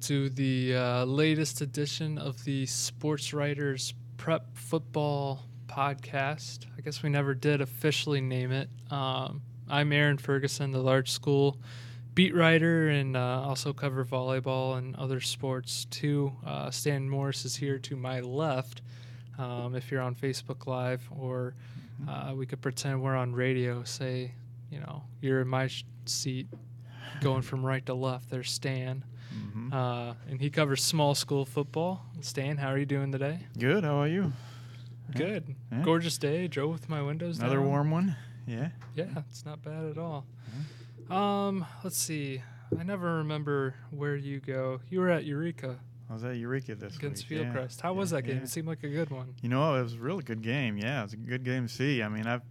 to the latest edition of the Sports Writers Prep Football Podcast. I guess we never did officially name it. I'm Aaron Ferguson, the large school beat writer, and also cover volleyball and other sports too. Stan Morris is here to my left. If you're on Facebook Live, or we could pretend we're on radio. Say, you're in my seat, going from right to left. There's Stan. And he covers small school football. Stan, how are you doing today? Good. How are you? Good. Yeah. Gorgeous day. Drove with my windows down. Another warm one. Yeah. Yeah, it's not bad at all. Let's see. I never remember where you go. You were at Eureka. I was at Eureka this against week. Fieldcrest. How was that game? It seemed like a good one. It was a really good game. Yeah, it was a good game to see. I mean, I've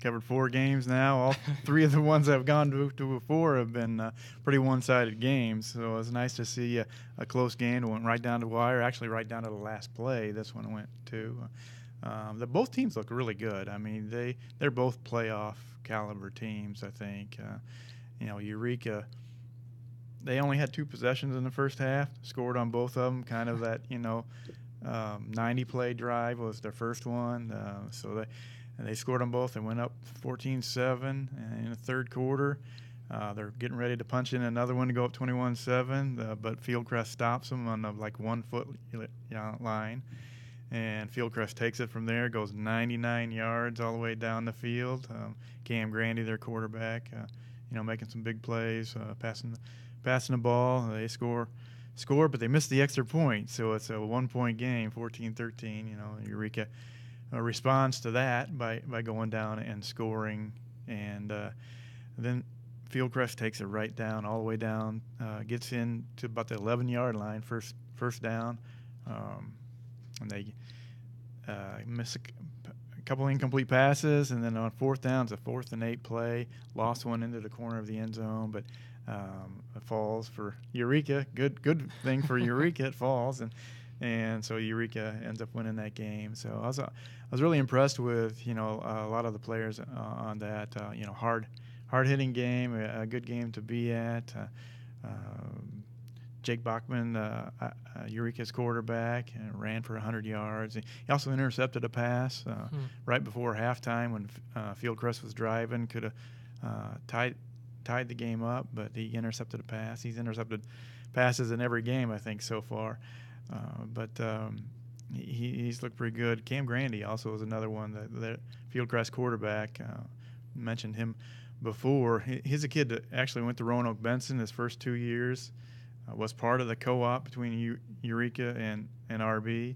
covered 4 games now. All 3 of the ones I've gone to before have been pretty one-sided games. So it was nice to see a close game. It went right down to the wire, actually right down to the last play. This one went to. Both teams look really good. I mean, they're both playoff caliber teams, I think. Eureka, they only had 2 possessions in the first half, scored on both of them. Kind of that, 90-play drive was their first one. So they scored on both and went up 14-7 in the third quarter. They're getting ready to punch in another one to go up 21-7, but Fieldcrest stops them on the 1 foot line. And Fieldcrest takes it from there, goes 99 yards all the way down the field. Cam Grandy, their quarterback, making some big plays, passing the ball. They score, but they missed the extra point. So it's a 1-point game, 14-13. Eureka responds to that by going down and scoring. And then Fieldcrest takes it right down, all the way down, gets in to about the 11-yard line, first down. And they miss a couple incomplete passes, and then on fourth down, it's a 4th and 8 play. Lost one into the corner of the end zone, but it falls for Eureka. Good thing for Eureka, it falls, and so Eureka ends up winning that game. So I was really impressed with a lot of the players on that. Hard hitting game, a good game to be at. Jake Bachman, Eureka's quarterback, ran for 100 yards. He also intercepted a pass right before halftime when Fieldcrest was driving. Could have tied the game up, but he intercepted a pass. He's intercepted passes in every game, I think, so far. But he's looked pretty good. Cam Grandy also was another one, the Fieldcrest quarterback. Mentioned him before. He's a kid that actually went to Roanoke Benson his first 2 years. Was part of the co-op between Eureka and RB,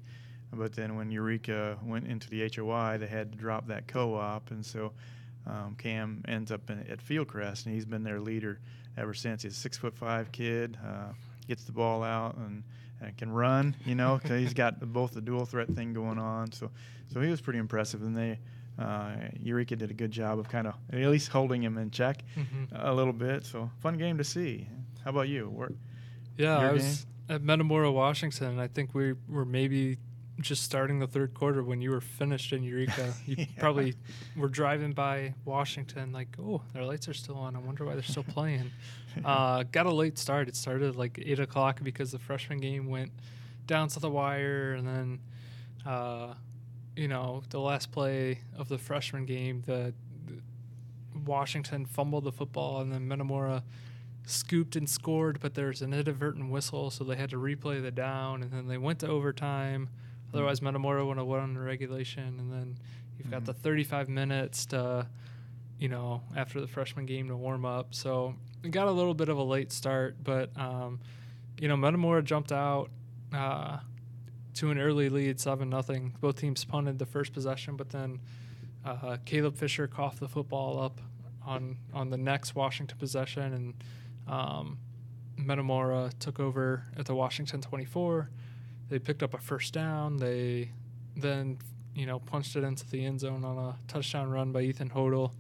but then when Eureka went into the HOI, they had to drop that co-op, and so Cam ends up at Fieldcrest, and he's been their leader ever since. He's a 6'5" kid, gets the ball out and can run, because he's got both the dual threat thing going on. So he was pretty impressive, and Eureka did a good job of kind of at least holding him in check a little bit. So fun game to see. How about you? Yeah, I was at Metamora, Washington. I think we were maybe just starting the third quarter when you were finished in Eureka. You probably were driving by Washington like, oh, their lights are still on. I wonder why they're still playing. Got a late start. It started like 8 o'clock because the freshman game went down to the wire. And then, the last play of the freshman game, the Washington fumbled the football, and then Metamora scooped and scored, but there's an inadvertent whistle, so they had to replay the down, and then they went to overtime. Otherwise, Metamora would have won in regulation, and then you've got the 35 minutes to, after the freshman game to warm up. So it got a little bit of a late start, but, Metamora jumped out to an early lead, 7-0. Both teams punted the first possession, but then Caleb Fisher coughed the football up on the next Washington possession, and Metamora took over at the Washington 24. They picked up a first down. They then, punched it into the end zone on a touchdown run by Ethan Hodel,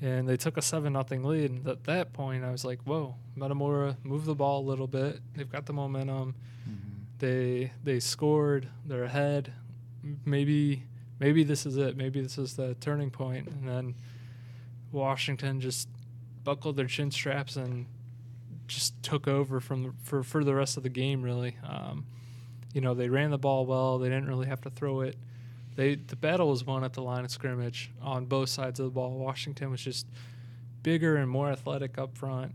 and they took a 7-0 lead. And at that point, I was like, whoa, Metamora moved the ball a little bit. They've got the momentum. They scored. They're ahead. Maybe this is it. Maybe this is the turning point. And then Washington just buckled their chin straps and just took over for the rest of the game, really. They ran the ball well. They didn't really have to throw it. The battle was won at the line of scrimmage on both sides of the ball. Washington was just bigger and more athletic up front.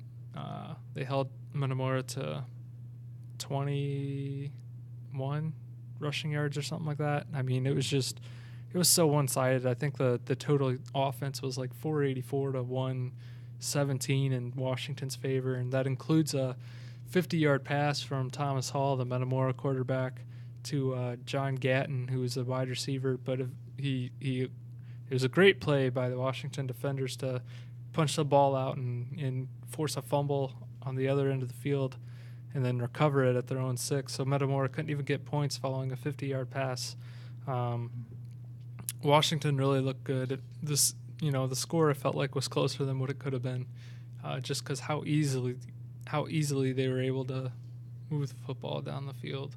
They held Metamora to 21 rushing yards or something like that. I mean, it was so one-sided. I think the total offense was like 484 to 117 in Washington's favor, and that includes a 50-yard pass from Thomas Hall, the Metamora quarterback, to John Gatton, who was a wide receiver. But it was a great play by the Washington defenders to punch the ball out and force a fumble on the other end of the field and then recover it at their own 6. So Metamora couldn't even get points following a 50-yard pass. Washington really looked good. The score, it felt like, was closer than what it could have been, just because how easily they were able to move the football down the field.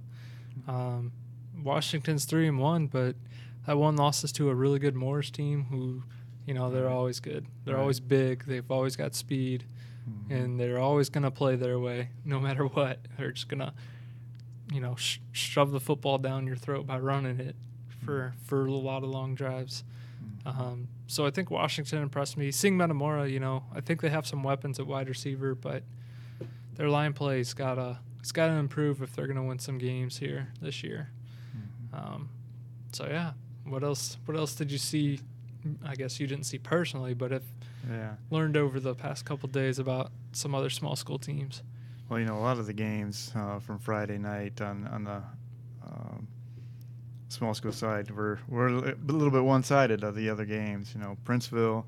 Washington's 3-1, but that one loss is to a really good Morris team who, they're always good. They're always big. They've always got speed, and they're always going to play their way no matter what. They're just going to, shove the football down your throat by running it for a lot of long drives. So I think Washington impressed me. Seeing Metamora, I think they have some weapons at wide receiver, but their line play's gotta improve if they're gonna win some games here this year. So yeah, what else did you see? I guess you didn't see personally, but learned over the past couple of days about some other small school teams. Well, a lot of the games from Friday night on the small school side were a little bit one-sided of the other games. Princeville,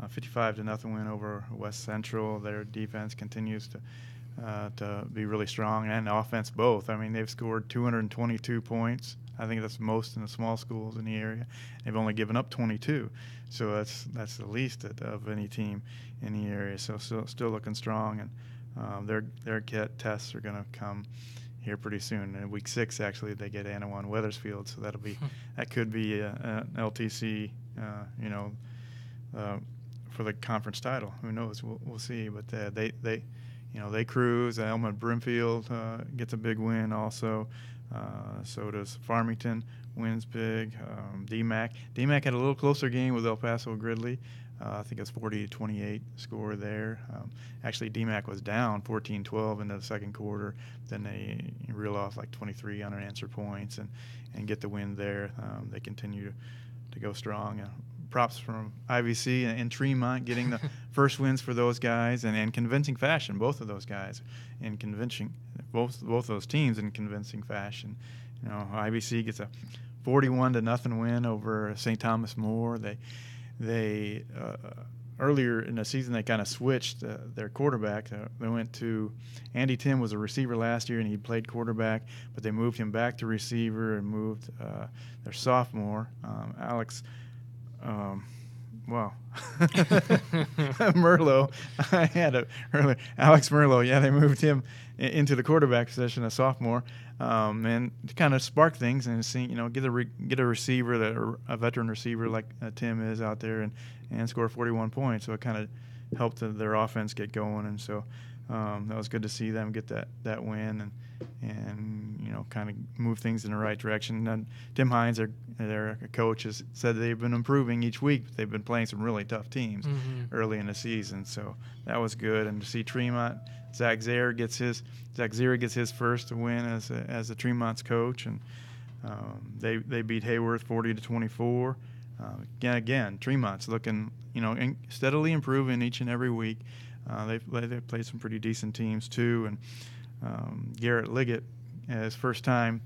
55-0 win over West Central. Their defense continues to be really strong, and offense both. I mean, they've scored 222 points. I think that's most in the small schools in the area. They've only given up 22, so that's the least of any team in the area. So still looking strong, and their tests are going to come here pretty soon. In week 6, actually, they get Anawan Wethersfield, so that could be an LTC, for the conference title. Who knows? We'll see. But they cruise. Elma Brimfield gets a big win also. So does Farmington, wins big. DMAC had a little closer game with El Paso Gridley. I think it's 40-28 score there. Actually, DMAC was down 14-12 into the second quarter. Then they reel off like 23 unanswered points and get the win there. They continue to go strong. Props from IVC and Tremont getting the first wins for those guys, and in convincing fashion. Both of those guys in convincing, both those teams in convincing fashion. IVC gets a 41-0 win over St. Thomas More. They earlier in the season they kind of switched their quarterback. They went to Andy Tim was a receiver last year and he played quarterback, but they moved him back to receiver and moved their sophomore Alex. Merlot. I had it earlier. Alex Merlot. Yeah, they moved him into the quarterback position, a sophomore, and to kind of spark things and see, get a receiver a veteran receiver like Tim is out there and score 41 points. So it kind of helped their offense get going, and so that was good to see them get that win and kind of move things in the right direction. And Tim Hines, their coach, has said they've been improving each week. They've been playing some really tough teams early in the season, so that was good. And to see Tremont, Zach Zera gets his first win as the Tremont's coach, and they beat Hayworth 40-24. Again, Tremont's looking steadily improving each and every week. They've played some pretty decent teams too, and Garrett Liggett, his first time,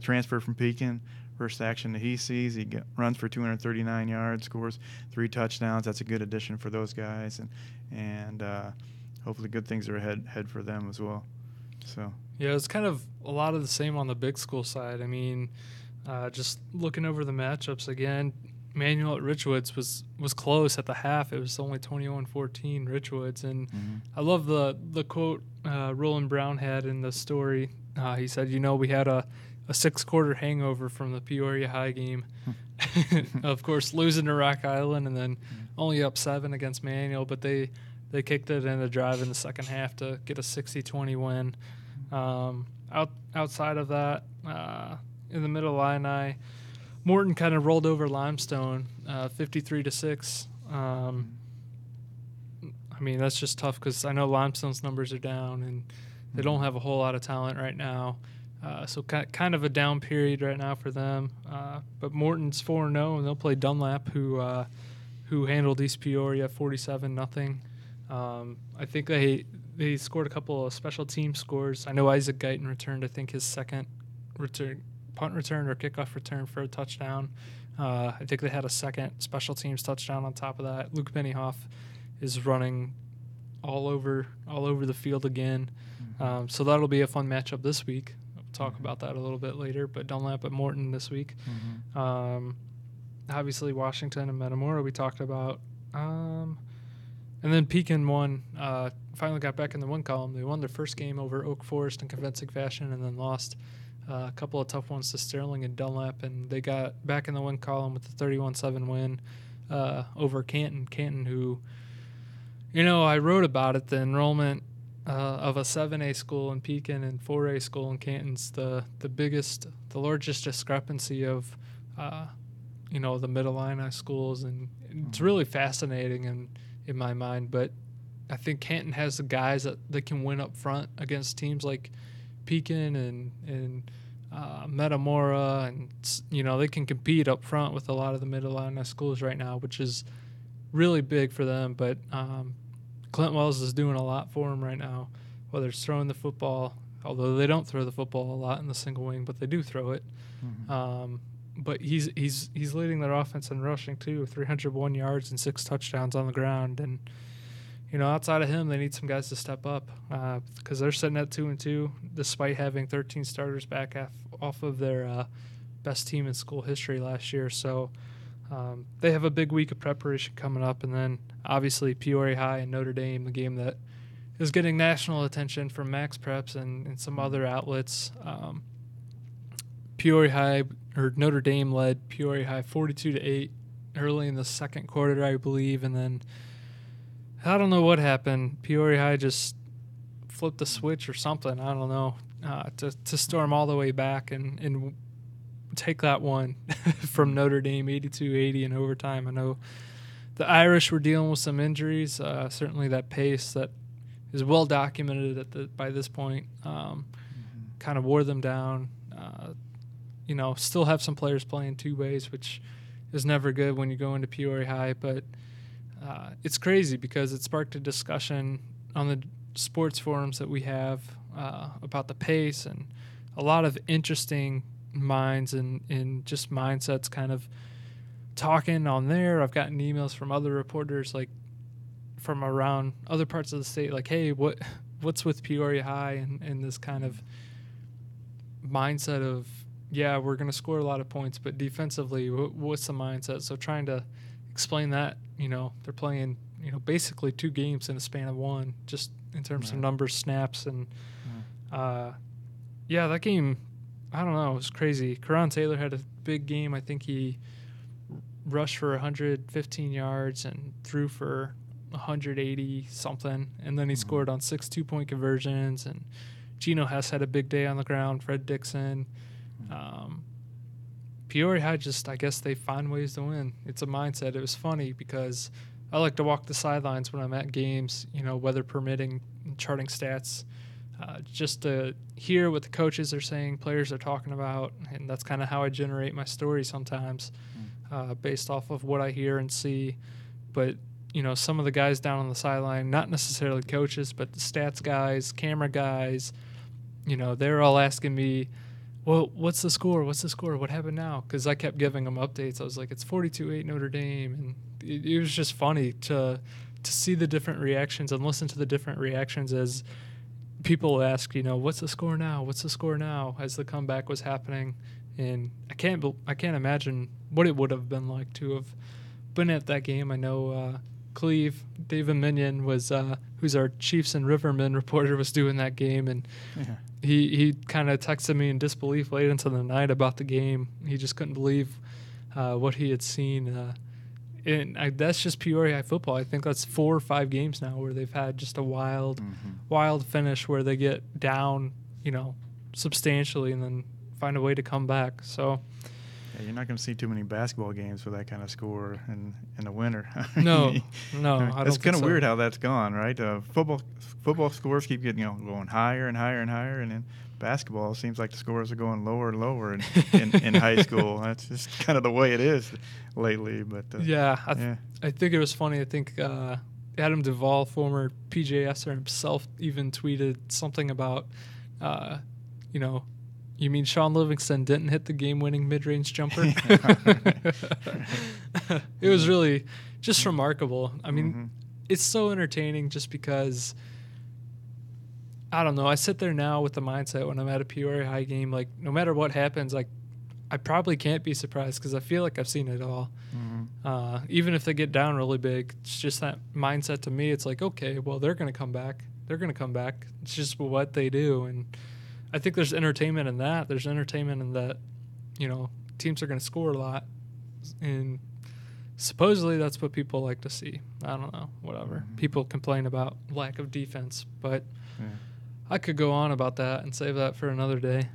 transfer from Pekin, first action that he sees, he runs for 239 yards, scores 3 touchdowns. That's a good addition for those guys, and hopefully good things are ahead for them as well. So yeah, it's kind of a lot of the same on the big school side. I mean, just looking over the matchups again. Manual at Richwoods was close at the half. It was only 21-14 Richwoods, and I love the quote Roland Brown had in the story. He said, we had a 6-quarter hangover from the Peoria High game. Of course, losing to Rock Island and then only up 7 against Manual, but they They kicked it in a drive in the second half to get a 60-20 win. Outside of that, in the Middle Illini, Morton kind of rolled over Limestone, 53-6. I mean, that's just tough because I know Limestone's numbers are down and they don't have a whole lot of talent right now. So kind of a down period right now for them. But Morton's 4-0, and they'll play Dunlap, who handled East Peoria 47-0. I think they scored a couple of special team scores. I know Isaac Guyton returned, I think, his second punt return or kickoff return for a touchdown. I think they had a second special teams touchdown on top of that. Luke Benioff is running all over the field again. So that'll be a fun matchup this week. We'll talk about that a little bit later, but Dunlap at Morton this week. Obviously Washington and Metamora we talked about. And then Pekin won, finally got back in the win column. They won their first game over Oak Forest in convincing fashion and then lost a couple of tough ones to Sterling and Dunlap, and they got back in the win column with the 31-7 win over Canton. Canton, who, I wrote about it, the enrollment of a 7A school in Pekin and 4A school in Canton's the largest discrepancy of, the Middle Illini schools, and it's really fascinating in my mind. But I think Canton has the guys that they can win up front against teams like Pekin and Metamora, and they can compete up front with a lot of the Middle Illini schools right now, which is really big for them. But Clint Wells is doing a lot for him right now, whether it's throwing the football, although they don't throw the football a lot in the single wing, but they do throw it. But he's leading their offense in rushing too, 301 yards and 6 touchdowns on the ground. And outside of him, they need some guys to step up because they're sitting at 2-2, despite having 13 starters back off of their best team in school history last year. So they have a big week of preparation coming up, and then obviously Peoria High and Notre Dame, the game that is getting national attention from Max Preps and some other outlets. Notre Dame led Peoria High 42-8 early in the second quarter, I believe, and then I don't know what happened. Peoria High just flipped the switch or something. I don't know, to storm all the way back and take that one from Notre Dame 82-80 in overtime. I know the Irish were dealing with some injuries. Certainly that pace that is well documented by this point kind of wore them down. Still have some players playing two ways, which is never good when you go into Peoria High. But it's crazy because it sparked a discussion on the sports forums that we have about the pace, and a lot of interesting minds and just mindsets kind of talking on there. I've gotten emails from other reporters, like from around other parts of the state, like, hey, what's with Peoria High and this kind of mindset of, yeah, we're going to score a lot of points, but defensively, what's the mindset? So trying to explain that, they're playing, basically 2 games in a span of one, just in terms of numbers, snaps, and that game, I don't know, it was crazy. Karan Taylor had a big game. I think he rushed for 115 yards and threw for 180 something, and then he scored on 6 2-point conversions. And Geno House had a big day on the ground. Fred Dixon. Peoria High I guess they find ways to win. It's a mindset. It was funny because I like to walk the sidelines when I'm at games, weather permitting, charting stats, just to hear what the coaches are saying, players are talking about, and that's kind of how I generate my story sometimes, based off of what I hear and see. But some of the guys down on the sideline, not necessarily coaches, but the stats guys, camera guys, they're all asking me, well, what's the score? What's the score? What happened now? Because I kept giving them updates. I was like, it's 42-8 Notre Dame. And it was just funny to see the different reactions and listen to the different reactions as people ask, what's the score now? What's the score now? As the comeback was happening. And I can't imagine what it would have been like to have been at that game. I know Cleve, David Minion was, who's our Chiefs and Rivermen reporter, was doing that game, and he kind of texted me in disbelief late into the night about the game. He just couldn't believe what he had seen. that's just Peoria High football. I think that's 4 or 5 games now where they've had just a wild finish where they get down, substantially and then find a way to come back. So yeah, you're not going to see too many basketball games with that kind of score in the winter. No, I That's don't kind of think weird so. how that's gone, right? Football scores keep getting going higher and higher and higher, and then basketball seems like the scores are going lower and lower in high school. That's just kind of the way it is lately. But I think it was funny. I think Adam Duvall, former PJSer himself, even tweeted something about, you mean Sean Livingston didn't hit the game-winning mid-range jumper? It was really just remarkable. I mean, it's so entertaining just because, I don't know, I sit there now with the mindset when I'm at a Peoria High game, like, no matter what happens, like, I probably can't be surprised because I feel like I've seen it all. Even if they get down really big, it's just that mindset to me. It's like, okay, well, they're going to come back. They're going to come back. It's just what they do. And I think there's entertainment in that. There's entertainment in that, teams are going to score a lot. And supposedly that's what people like to see. I don't know, whatever. People complain about lack of defense, but I could go on about that and save that for another day.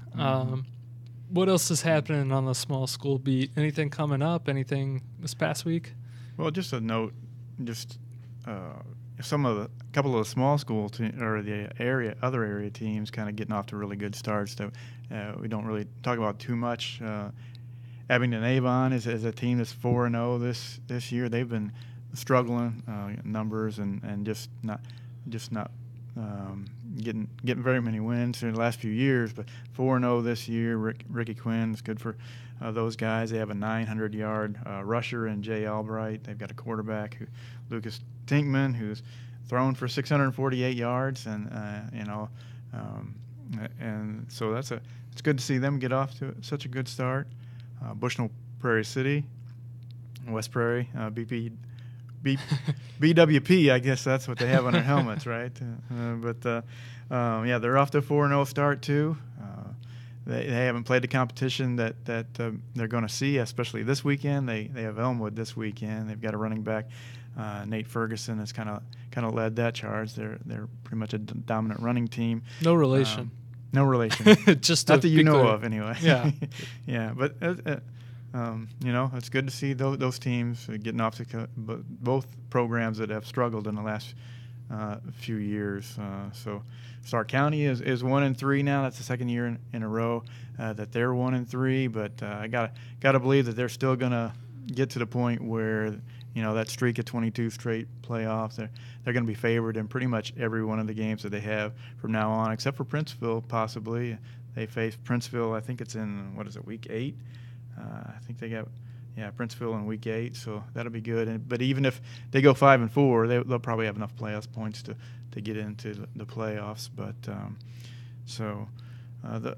What else is happening on the small school beat? Anything coming up? Anything this past week? Well, just a note, couple of the small school or the other area teams kind of getting off to really good starts that we don't really talk about too much. Abingdon Avon is a team that's 4-0 this year. They've been struggling numbers and just not getting very many wins in the last few years. But 4-0 this year. Ricky Quinn is good for those guys. They have a 900-yard rusher in Jay Albright. They've got a quarterback, Lucas Tinkman, who's thrown for 648 yards, and so it's good to see them get off to such a good start. Bushnell Prairie City, West Prairie, BWP, I guess that's what they have on their helmets, right? They're off to a 4-0 start too. They haven't played the competition that they're going to see, especially this weekend. They have Elmwood this weekend. They've got a running back, Nate Ferguson, has kind of led that charge. They're pretty much a dominant running team. No relation. No relation. Just not that you know clear. of, anyway. Yeah. Yeah, but it's good to see those teams getting off to both programs that have struggled in the last few years. So Stark County is 1-3 now. That's the second year in a row that they're 1-3. But I gotta believe that they're still gonna get to the point where that streak of 22 straight playoffs. They're going to be favored in pretty much every one of the games that they have from now on, except for Princeville possibly. They face Princeville. I think it's in week 8. I think they got Princeville in week 8, so that'll be good. But even if they go 5-4, they'll probably have enough playoff points to get into the playoffs. But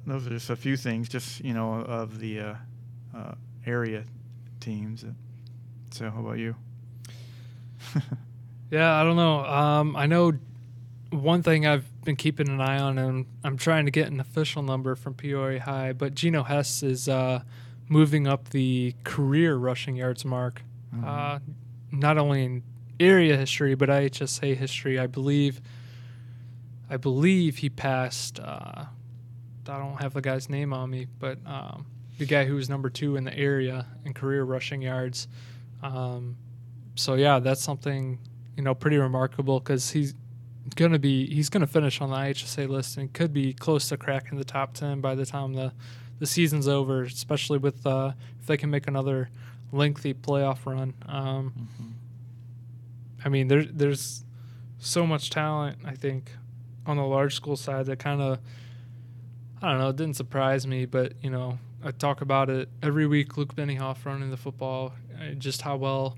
those are just a few things, of the area teams. So how about you? Yeah, I don't know. I know one thing I've been keeping an eye on, and I'm trying to get an official number from Peoria High, but Geno House is moving up the career rushing yards mark, not only in area history, but IHSA history. I believe he passed, I don't have the guy's name on me, but the guy who was number 2 in the area in career rushing yards. That's something, pretty remarkable because he's going to finish on the IHSA list and could be close to cracking the top 10 by the time the season's over, especially with if they can make another lengthy playoff run. I mean, there's so much talent, I think, on the large school side that kind of, I don't know, it didn't surprise me, but, I talk about it every week. Luke Benioff running the football, just how well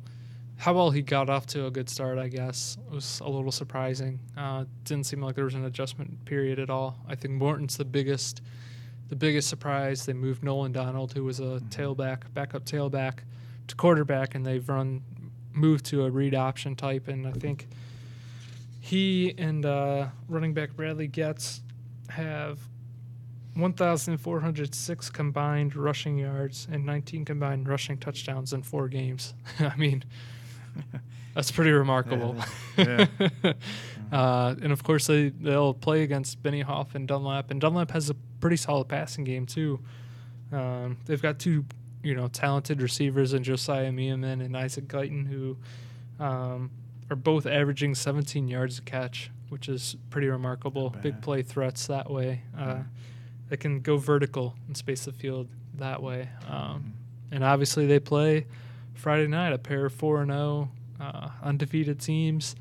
he got off to a good start, I guess. It was a little surprising. Didn't seem like there was an adjustment period at all. I think Morton's the biggest surprise. They moved Nolan Donald, who was a backup tailback, to quarterback, and they've moved to a read option type. And I think he and running back Bradley Getz have 1,406 combined rushing yards and 19 combined rushing touchdowns in 4 games. I mean, That's pretty remarkable. Yeah. And of course they'll play against Benioff and Dunlap has a pretty solid passing game too. They've got two, talented receivers in Josiah Meeman and Isaac Guyton, who are both averaging 17 yards a catch, which is pretty remarkable. Big play threats that way. They can go vertical and space the field that way. And obviously they play Friday night, a pair of 4-0 undefeated teams,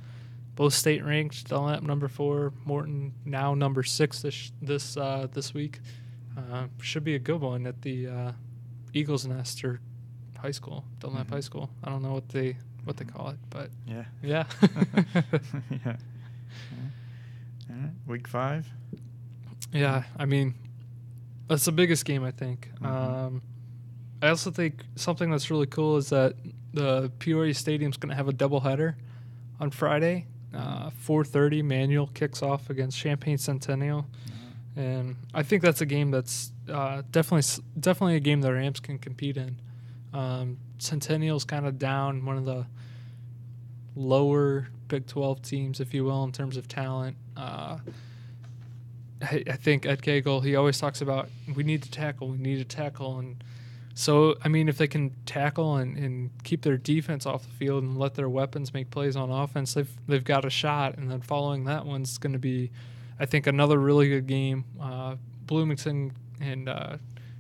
both state ranked. Dunlap number 4, Morton now number 6 this week. Should be a good one at the Eagles Nest or high school, Dunlap High School. I don't know what they call it, but yeah. Yeah. All right. Week 5. Yeah, I mean, that's the biggest game, I think. I also think something that's really cool is that the Peoria Stadium's going to have a doubleheader on Friday. 4:30, Manual kicks off against Champaign Centennial. And I think that's a game that's definitely a game that Rams can compete in. Centennial's kind of down, one of the lower Big 12 teams, if you will, in terms of talent. I think Ed Cagle, he always talks about we need to tackle. And so, I mean, if they can tackle and keep their defense off the field and let their weapons make plays on offense, they've got a shot. And then following that one's going to be, I think, another really good game. Bloomington and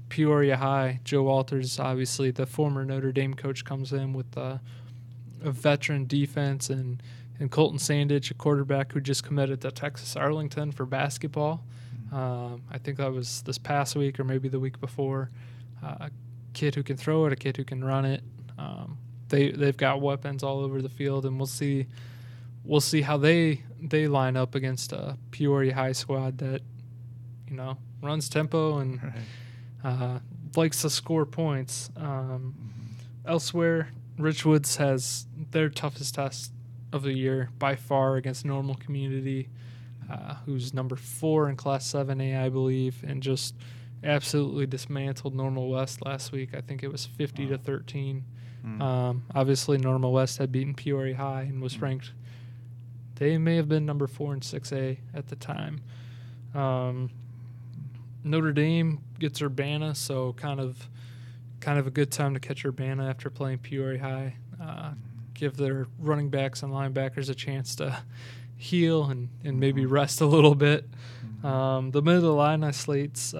Peoria High. Joe Walters, obviously the former Notre Dame coach, comes in with a veteran defense, and Colton Sandage, a quarterback who just committed to Texas Arlington for basketball. I think that was this past week or maybe the week before. A kid who can throw it, a kid who can run it. They've got weapons all over the field, and we'll see how they line up against a Peoria High squad that runs tempo and likes to score points. Elsewhere, Richwoods has their toughest test of the year by far against Normal Community, who's number 4 in Class 7A, I believe, and just absolutely dismantled Normal West last week. I think it was 50-13. Obviously, Normal West had beaten Peoria High and was ranked. They may have been number 4 in 6A at the time. Notre Dame gets Urbana, so kind of a good time to catch Urbana after playing Peoria High. Give their running backs and linebackers a chance to heal and maybe rest a little bit. The middle of the line slates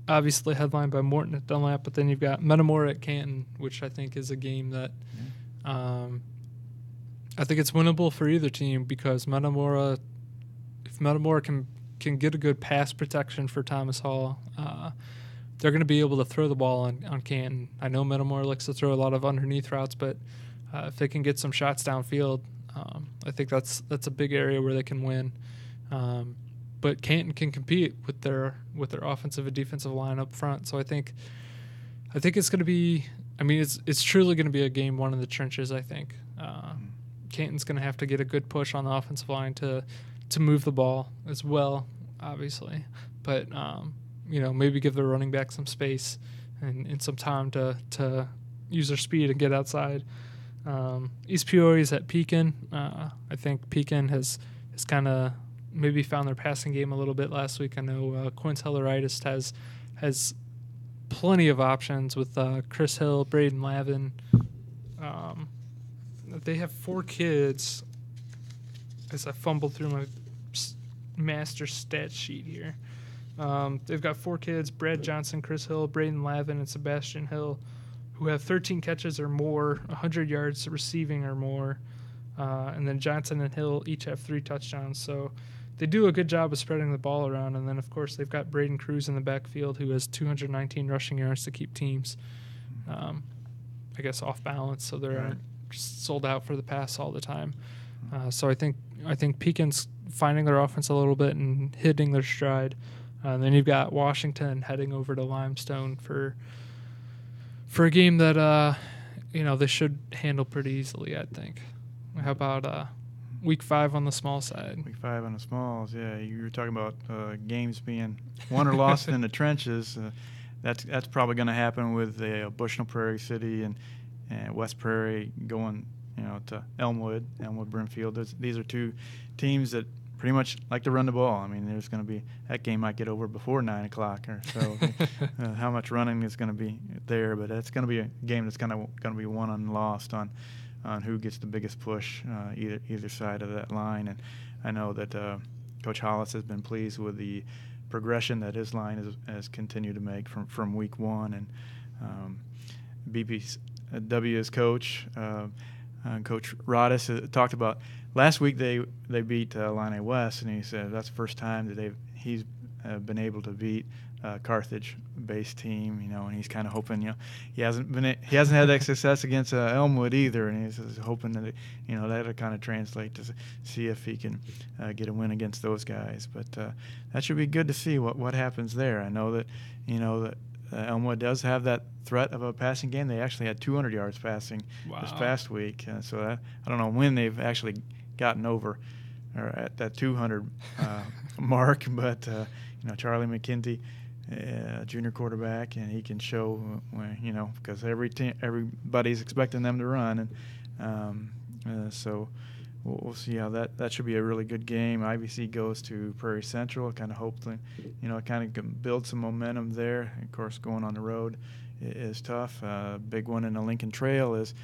obviously headlined by Morton at Dunlap, but then you've got Metamora at Canton, which I think is a game that I think it's winnable for either team, because if Metamora can get a good pass protection for Thomas Hall, they're going to be able to throw the ball on Canton. I know Metamora likes to throw a lot of underneath routes, but if they can get some shots downfield, I think that's a big area where they can win. But Canton can compete with their offensive and defensive line up front. So I think it's going to be. I mean, it's truly going to be a game won in the trenches. I think Canton's going to have to get a good push on the offensive line to move the ball as well, obviously. But maybe give their running back some space and some time to use their speed and get outside. East Peoria's at Pekin. I think Pekin has kind of maybe found their passing game a little bit last week. I know Quince Helleritis has plenty of options with Chris Hill, Braden Lavin. They have 4 kids, as I fumbled through my master stat sheet here. They've got 4 kids: Brad Johnson, Chris Hill, Braden Lavin, and Sebastian Hill, who have 13 catches or more, 100 yards receiving or more. And then Johnson and Hill each have 3 touchdowns. So they do a good job of spreading the ball around. And then, of course, they've got Braden Cruz in the backfield, who has 219 rushing yards to keep teams, I guess, off balance, so they're just sold out for the pass all the time. So I think Pekin's finding their offense a little bit and hitting their stride. And then you've got Washington heading over to Limestone for a game that they should handle pretty easily, I think. How about Week 5 on the small side? Week 5 on the smalls, yeah. You were talking about games being won or lost in the trenches. That's probably going to happen with Bushnell Prairie City and West Prairie going to Elmwood, Brimfield. These are two teams that pretty much like to run the ball. I mean, there's going to be that game might get over before 9 o'clock or so. How much running is going to be there, but it's going to be a game that's kind of going to be won and lost on who gets the biggest push either side of that line. And I know that Coach Hollis has been pleased with the progression that his line has continued to make from week one. And BPW's coach, Coach Rodis, talked about last week they beat Illini West, and he said that's the first time that he's been able to beat Carthage-based team, and he's kind of hoping, he hasn't had that success against Elmwood either, and he's hoping that that'll kind of translate to see if he can get a win against those guys. But that should be good to see what happens there. I know that Elmwood does have that threat of a passing game. They actually had 200 yards passing this past week, so I don't know when they've actually gotten over or at that 200 mark, but Charlie McKenty, junior quarterback, and he can show because everybody's expecting them to run, and so we'll see how that should be a really good game. IVC goes to Prairie Central, kind of hopefully kind of build some momentum there. Of course, going on the road is tough. Big one in the Lincoln Trail is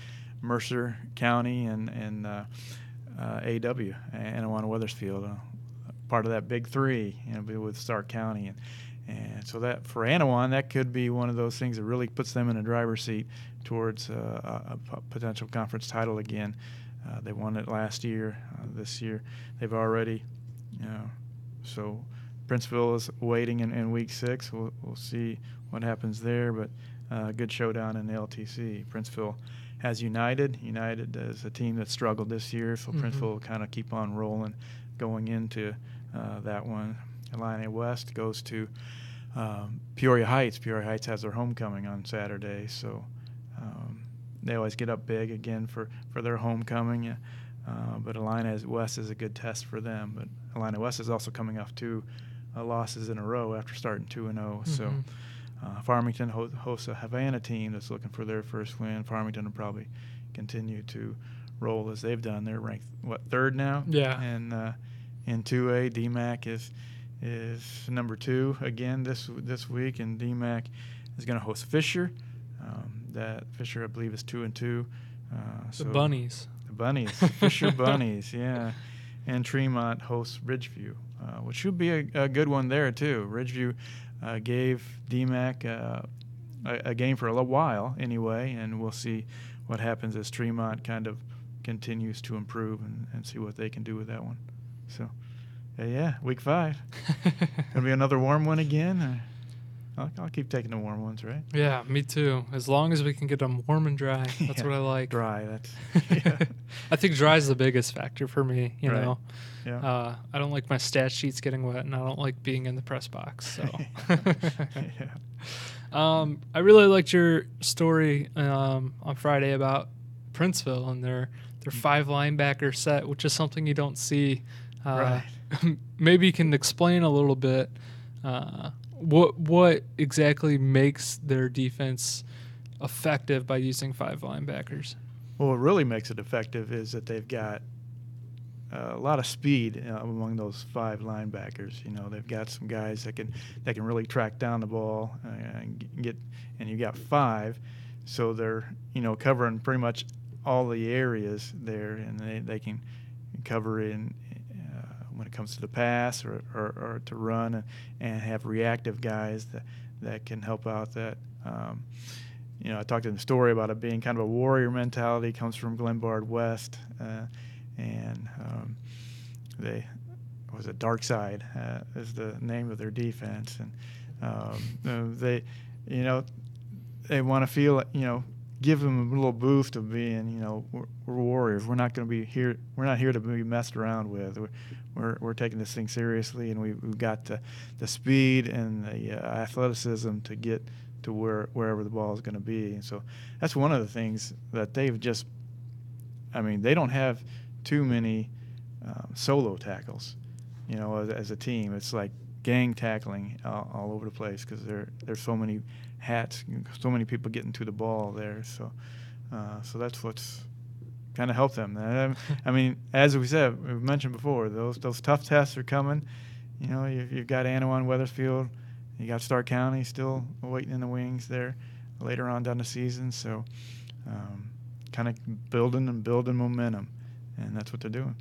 Mercer County and AW, Anawan Weathersfield, part of that big three, with Stark County, and so that for Anawan, that could be one of those things that really puts them in a driver's seat towards a potential conference title again. They won it last year. This year, they've already, so Princeville is waiting in week 6. We'll see what happens there, but good showdown in the LTC. Princeville has United. United is a team that struggled this year, so Princeville will kind of keep on rolling going into that one. Illini West goes to Peoria Heights. Peoria Heights has their homecoming on Saturday, so they always get up big again for their homecoming. But Illini West is a good test for them. But Illini West is also coming off 2 losses in a row after starting 2-0. So Farmington hosts a Havana team that's looking for their first win. Farmington will probably continue to roll as they've done. They're ranked, third now? Yeah. And in 2A, DMAC is number 2 again this week, and DMAC is going to host Fisher. That Fisher, I believe, is 2-2. The Bunnies. The Bunnies, Fisher Bunnies, yeah. And Tremont hosts Ridgeview, which should be a good one there too. Ridgeview gave DMAC a game for a little while anyway, and we'll see what happens as Tremont kind of continues to improve and see what they can do with that one. So, yeah, week 5. Gonna be another warm one again. I'll keep taking the warm ones, right? Yeah, me too. As long as we can get them warm and dry, that's what I like. Dry, that's. I think dry is the biggest factor for me. You know, Yeah. I don't like my stat sheets getting wet, and I don't like being in the press box. So, I really liked your story on Friday about Princeville and their 5 linebacker set, which is something you don't see. Right. Maybe you can explain a little bit. What exactly makes their defense effective by using 5 linebackers? Well, what really makes it effective is that they've got a lot of speed among those 5 linebackers. They've got some guys that can really track down the ball and you got 5, so they're covering pretty much all the areas there, and they can cover in. When it comes to the pass or to run and have reactive guys that can help out that. I talked in the story about it being kind of a warrior mentality. Comes from Glenbard West, and they was it Dark Side is the name of their defense, and they want to feel give them a little boost of being we're warriors. We're not going to be here. We're not here to be messed around with. We're taking this thing seriously, and we've got the speed and the athleticism to get to wherever the ball is going to be. And so that's one of the things that they've just. I mean, they don't have too many solo tackles, as a team. It's like gang tackling all over the place because there's so many hats, so many people getting to the ball there. So that's what's kind of help them. I mean, as we've mentioned before, those tough tests are coming. You know, you've got Anawan, Wethersfield, you got Stark County still waiting in the wings there later on down the season. So, kind of building momentum, and that's what they're doing.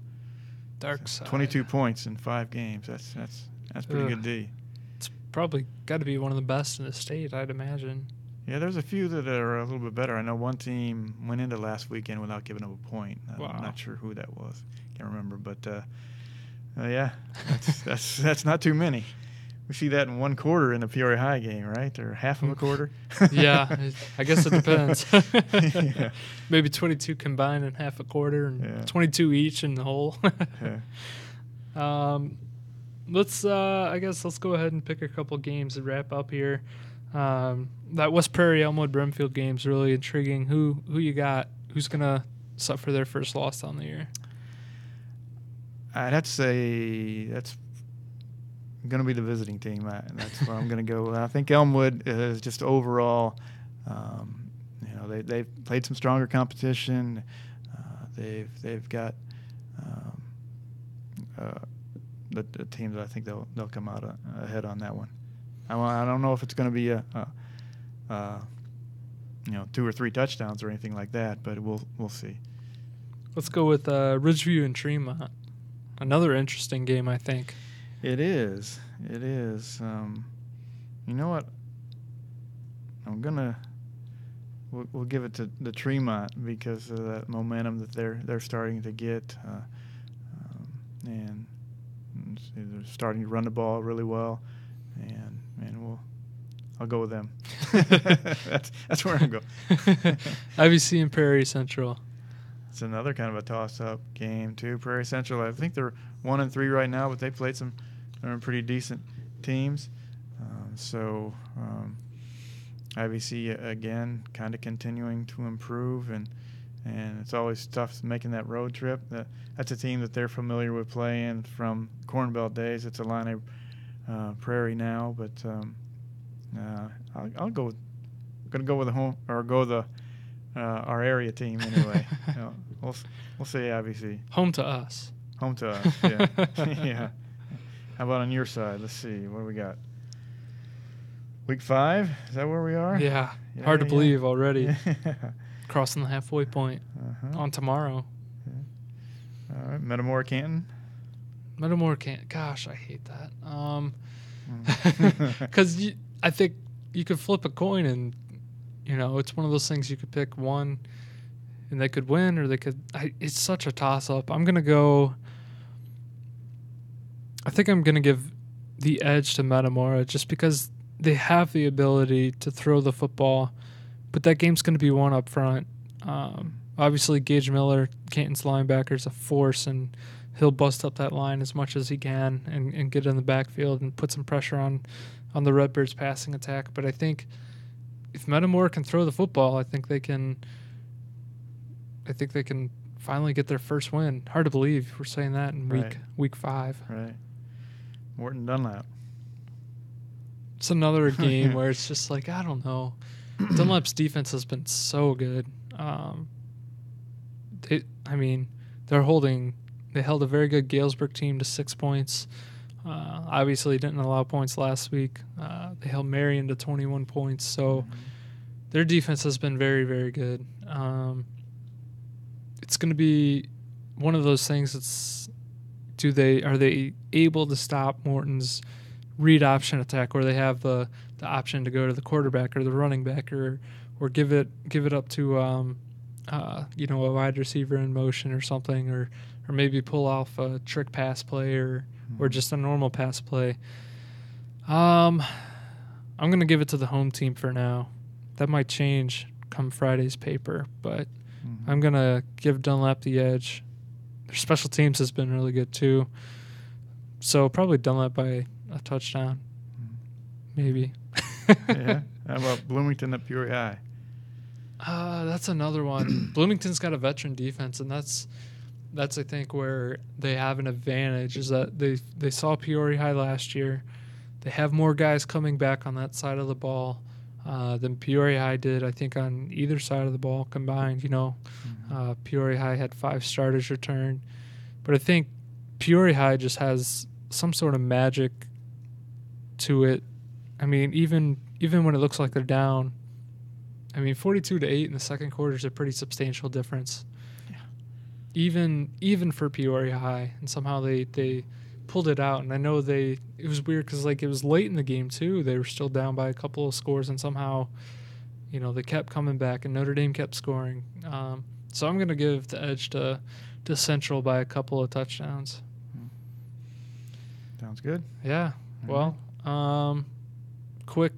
Dark side. 22 points in 5 games. That's pretty good D. It's probably got to be one of the best in the state, I'd imagine. Yeah, there's a few that are a little bit better. I know one team went into last weekend without giving up a point. Wow. I'm not sure who that was. Can't remember, but yeah, that's not too many. We see that in one quarter in the Peoria High game, right? Or half of a quarter. Yeah, I guess it depends. Yeah. Maybe 22 combined in half a quarter, and 22 each in the whole. Yeah. Let's go ahead and pick a couple games to wrap up here. That West Prairie Elmwood Brimfield game is really intriguing. Who you got? Who's gonna suffer their first loss on the year? I'd have to say that's going to be the visiting team. That's where I'm going to go. I think Elmwood is just overall, they've played some stronger competition. They've got the teams. I think they'll come out ahead on that one. I don't know if it's going to be a 2 or 3 touchdowns or anything like that, but we'll see. Let's go with Ridgeview and Tremont. Another interesting game, I think. It is. You know what? We'll give it to the Tremont because of that momentum that they're starting to get, and they're starting to run the ball really well, and I'll go with them. That's where I'm going. IVC and Prairie Central. It's another kind of a toss-up game too. Prairie Central, I think they're 1-3 right now, but they played some pretty decent teams. IVC again, kind of continuing to improve, and it's always tough making that road trip. That's a team that they're familiar with playing from Corn Belt days. It's Illini Prairie now, but I'll go. Going to go with the home or go the our area team anyway. We'll say IVC. Home to us. Home to us. Yeah. Yeah. How about on your side? Let's see. What do we got? Week 5? Is that where we are? Yeah. Hard to believe already. Yeah. Crossing the halfway point on tomorrow. Yeah. All right. Metamora Canton. Metamora Canton. Gosh, I hate that. Because I think you could flip a coin and, it's one of those things you could pick one and they could win or they could. It's such a toss-up. I'm going to go. I think I'm going to give the edge to Metamora just because they have the ability to throw the football, but that game's going to be won up front. Obviously, Gage Miller, Canton's linebacker, is a force, and he'll bust up that line as much as he can and get in the backfield and put some pressure on the Redbirds' passing attack. But I think if Metamora can throw the football, I think they can finally get their first win. Hard to believe we're saying that in week 5. Right. Morton Dunlap. It's another game where it's just like, I don't know. Dunlap's defense has been so good. They held a very good Galesburg team to 6 points. Obviously didn't allow points last week. They held Marion to 21 points. So their defense has been very, very good. It's going to be one of those things are they able to stop Morton's read option attack where they have the option to go to the quarterback or the running back or give it up to a wide receiver in motion or something or maybe pull off a trick pass play or just a normal pass play. I'm going to give it to the home team for now. That might change come Friday's paper, but I'm going to give Dunlap the edge. Their special teams has been really good too. So probably Dunlap by a touchdown. Maybe. Yeah. How about Bloomington at Peoria High? That's another one. Bloomington's got a veteran defense, and that's I think where they have an advantage is that they saw Peoria High last year. They have more guys coming back on that side of the ball. than Peoria High did, I think, on either side of the ball combined. Peoria High had 5 starters return, but I think Peoria High just has some sort of magic to it. I mean, even when it looks like they're down, 42-8 in the second quarter is a pretty substantial difference. Yeah. Even for Peoria High, and somehow they pulled it out. And I know it was weird because it was late in the game too. They were still down by a couple of scores, and somehow, they kept coming back, and Notre Dame kept scoring. So I'm gonna give the edge to Central by a couple of touchdowns. Sounds good. Yeah. Well, quick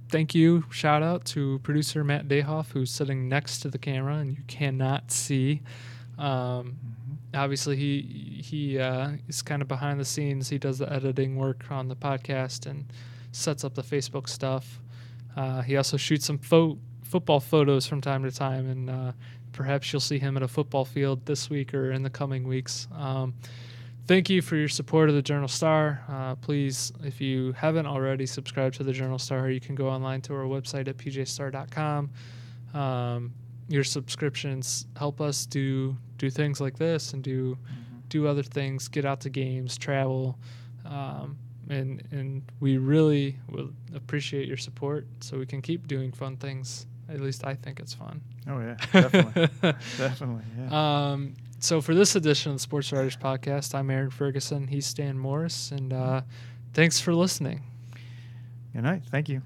thank you, shout out to producer Matt Dayhoff, who's sitting next to the camera and you cannot see. Obviously, he is kind of behind the scenes. He does the editing work on the podcast and sets up the Facebook stuff. He also shoots some football photos from time to time, and perhaps you'll see him at a football field this week or in the coming weeks. Thank you for your support of the Journal-Star. Please, if you haven't already subscribed to the Journal-Star, you can go online to our website at pjstar.com. Your subscriptions help us do things like this and do other things, get out to games, travel, and we really will appreciate your support so we can keep doing fun things. At least I think it's fun. Oh yeah, definitely. Definitely, yeah. So for this edition of the Sports Writers Podcast, I'm Aaron Ferguson. He's Stan Morris, and thanks for listening. Good night. Thank you.